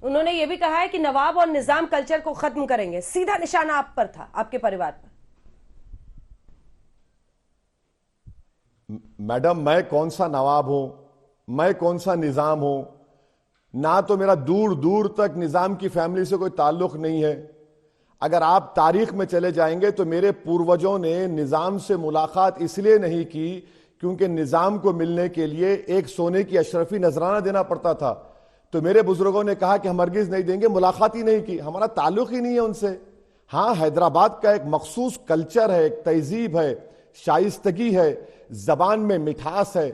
उन्होंने ये भी कहा है कि नवाब और निजाम कल्चर को खत्म करेंगे। सीधा निशाना आप पर था, आपके परिवार पर। मैडम, मैं कौन सा नवाब हूं, मैं कौन सा निजाम हूं? ना तो मेरा दूर दूर तक निजाम की फैमिली से कोई ताल्लुक नहीं है। अगर आप तारीख में चले जाएंगे तो मेरे पूर्वजों ने निजाम से मुलाकात इसलिए नहीं की क्योंकि निजाम को मिलने के लिए एक सोने की अशरफी नजराना देना पड़ता था। तो मेरे बुजुर्गों ने कहा कि हम हरगिज नहीं देंगे, मुलाकात ही नहीं की, हमारा ताल्लुक ही नहीं है उनसे। हाँ, हैदराबाद का एक मखसूस कल्चर है, एक तहजीब है, शाइस्तगी है, जबान में मिठास है।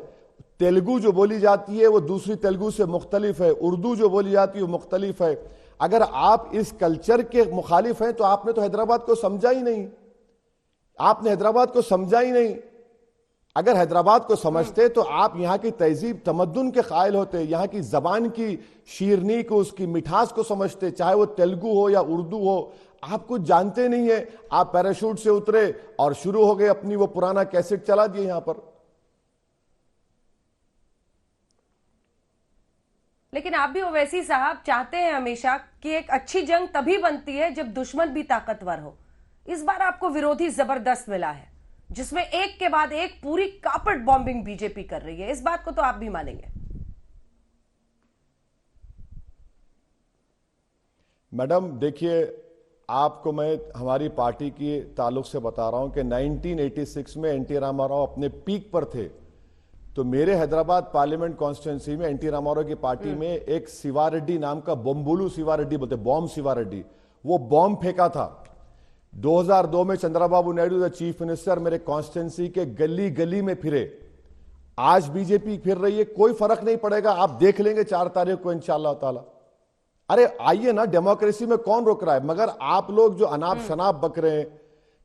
तेलुगु जो बोली जाती है वो दूसरी तेलुगु से मुख्तलिफ है, उर्दू जो बोली जाती है वो मुख्तलिफ है। अगर आप इस कल्चर के मुखालिफ हैं तो आपने तो हैदराबाद को समझा ही नहीं, आपने हैदराबाद को समझा ही नहीं। अगर हैदराबाद को समझते तो आप यहां की तहजीब तमद्दुन के कायल होते, यहां की जबान की शीरनी को, उसकी मिठास को समझते, चाहे वो तेलुगु हो या उर्दू हो। आप कुछ जानते नहीं है, आप पैराशूट से उतरे और शुरू हो गए अपनी वो पुराना कैसेट चला दिए यहां पर। लेकिन आप भी ओवैसी साहब चाहते हैं हमेशा कि एक अच्छी जंग तभी बनती है जब दुश्मन भी ताकतवर हो। इस बार आपको विरोधी जबरदस्त मिला है, जिसमें एक के बाद एक पूरी कार्पेट बॉम्बिंग बीजेपी कर रही है। इस बात को तो आप भी मानेंगे। मैडम देखिए, आपको मैं हमारी पार्टी के ताल्लुक से बता रहा हूं कि 1986 में एनटी रामाराव अपने पीक पर थे। तो मेरे हैदराबाद पार्लियामेंट कॉन्स्टिट्यूंसी में एनटी रामाराव की पार्टी में एक शिवारेड्डी नाम का, बॉम्बुलू शिवारेड्डी बोलते, बॉम्ब शिवारेड्डी, वो बॉम्ब फेंका था। 2002 में Chandrababu Naidu the chief minister मेरे कॉन्स्टिट्यूंसी के गली गली में फिरे। आज बीजेपी फिर रही है, कोई फर्क नहीं पड़ेगा, आप देख लेंगे 4 तारीख को इंशाअल्लाह ताला। अरे आइए ना, डेमोक्रेसी में कौन रोक रहा है? मगर आप लोग जो अनाप शनाप बक रहे हैं,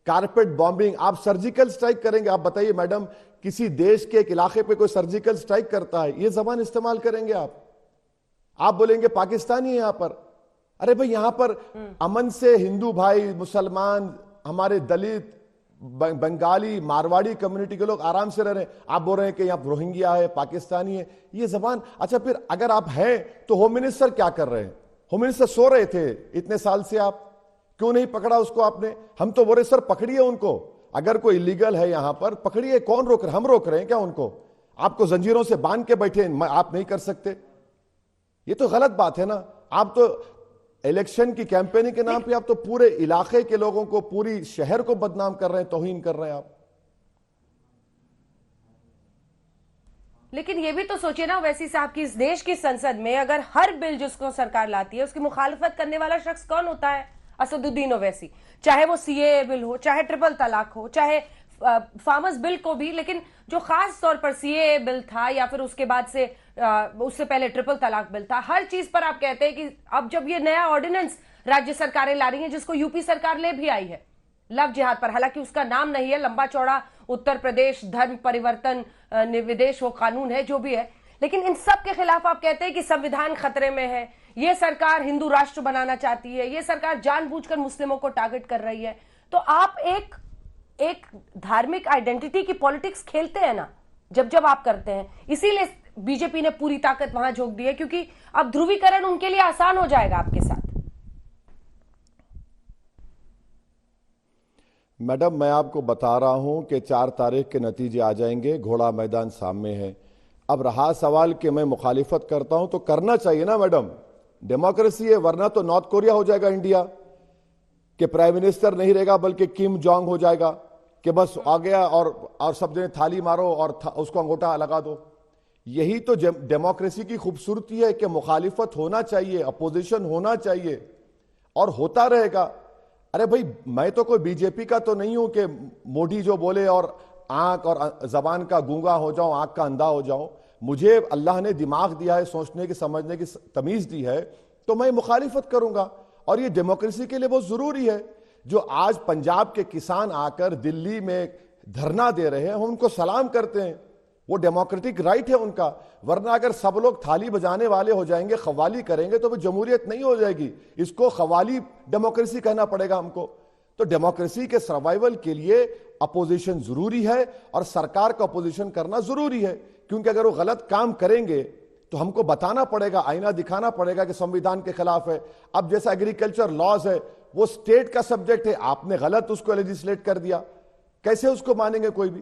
कारपेट बॉम्बिंग, आप सर्जिकल स्ट्राइक करेंगे। आप बताइए मैडम, किसी देश के एक इलाके पे कोई सर्जिकल स्ट्राइक करता है, ये जबान इस्तेमाल करेंगे आप बोलेंगे पाकिस्तानी है यहां पर। अरे भाई, यहां पर अमन से हिंदू भाई, मुसलमान, हमारे दलित, बंगाली, मारवाड़ी कम्युनिटी के लोग आराम से रह रहे हैं। आप बोल रहे हैं कि यहां रोहिंग्या है, पाकिस्तानी है, ये जबान। अच्छा, फिर अगर आप हैं तो होम मिनिस्टर क्या कर रहे हैं? होम मिनिस्टर सो रहे थे इतने साल से, आप क्यों नहीं पकड़ा उसको आपने? हम तो बोल रहे सर पकड़िए उनको, अगर कोई इलीगल है यहां पर पकड़िए। कौन रोक रहे? हम रोक रहे हैं क्या उनको? आपको जंजीरों से बांध के बैठे, आप नहीं कर सकते? ये तो गलत बात है ना। आप तो इलेक्शन की कैंपेनिंग के नाम पे आप तो पूरे इलाके के लोगों को, पूरी शहर को बदनाम कर रहे हैं, तौहीन कर रहे हैं आप। लेकिन ये भी तो सोचिए ना वैसी साहब की, इस देश की संसद में अगर हर बिल जिसको सरकार लाती है उसकी मुखालफत करने वाला शख्स कौन होता है? असदुद्दीन ओवैसी। चाहे वो सीएए बिल हो, चाहे ट्रिपल तलाक हो, चाहे फार्मर्स बिल को भी, लेकिन जो खास तौर पर सीएए बिल था या फिर उसके बाद से उससे पहले ट्रिपल तलाक बिल था, हर चीज पर आप कहते हैं कि अब जब ये नया ऑर्डिनेंस राज्य सरकारें ला रही हैं, जिसको यूपी सरकार ले भी आई है, लव जिहाद पर, हालांकि उसका नाम नहीं है, लंबा चौड़ा उत्तर प्रदेश धर्म परिवर्तन विदेश वो कानून है, जो भी है, लेकिन इन सब के खिलाफ आप कहते हैं कि संविधान खतरे में है, ये सरकार हिंदू राष्ट्र बनाना चाहती है, ये सरकार जानबूझकर मुस्लिमों को टारगेट कर रही है। तो आप एक धार्मिक आइडेंटिटी की पॉलिटिक्स खेलते हैं ना, जब जब आप करते हैं। इसीलिए बीजेपी ने पूरी ताकत वहां झोंक दी है, क्योंकि अब ध्रुवीकरण उनके लिए आसान हो जाएगा आपके साथ। मैडम, मैं आपको बता रहा हूं कि 4 तारीख के नतीजे आ जाएंगे, घोड़ा मैदान सामने है। अब रहा सवाल कि मैं मुखालिफत करता हूं, तो करना चाहिए ना मैडम, डेमोक्रेसी है। वरना तो नॉर्थ कोरिया हो जाएगा इंडिया, कि प्राइम मिनिस्टर नहीं रहेगा बल्कि किम जोंग हो जाएगा, कि बस आ गया और सब जने थाली मारो और उसको अंगूठा लगा दो। यही तो डेमोक्रेसी की खूबसूरती है कि मुखालिफत होना चाहिए, अपोजिशन होना चाहिए, और होता रहेगा। अरे भाई, मैं तो कोई बीजेपी का तो नहीं हूं कि मोदी जो बोले और आंख और जबान का गूंगा हो जाऊं, आंख का अंधा हो जाऊं। मुझे अल्लाह ने दिमाग दिया है, सोचने की समझने की तमीज दी है, तो मैं मुखालिफत करूंगा। और ये डेमोक्रेसी के लिए बहुत जरूरी है। जो आज पंजाब के किसान आकर दिल्ली में धरना दे रहे हैं, हम उनको सलाम करते हैं, वो डेमोक्रेटिक राइट है उनका। वरना अगर सब लोग थाली बजाने वाले हो जाएंगे, खवाली करेंगे, तो वो जमहूरियत नहीं हो जाएगी। इसको खवाली डेमोक्रेसी कहना पड़ेगा हमको। तो डेमोक्रेसी के सर्वाइवल के लिए अपोजिशन जरूरी है और सरकार का अपोजिशन करना जरूरी है, क्योंकि अगर वो गलत काम करेंगे तो हमको बताना पड़ेगा, आईना दिखाना पड़ेगा कि संविधान के खिलाफ है। अब जैसा एग्रीकल्चर लॉज है वो स्टेट का सब्जेक्ट है, आपने गलत उसको लेजिस्लेट कर दिया, कैसे उसको मानेंगे कोई भी।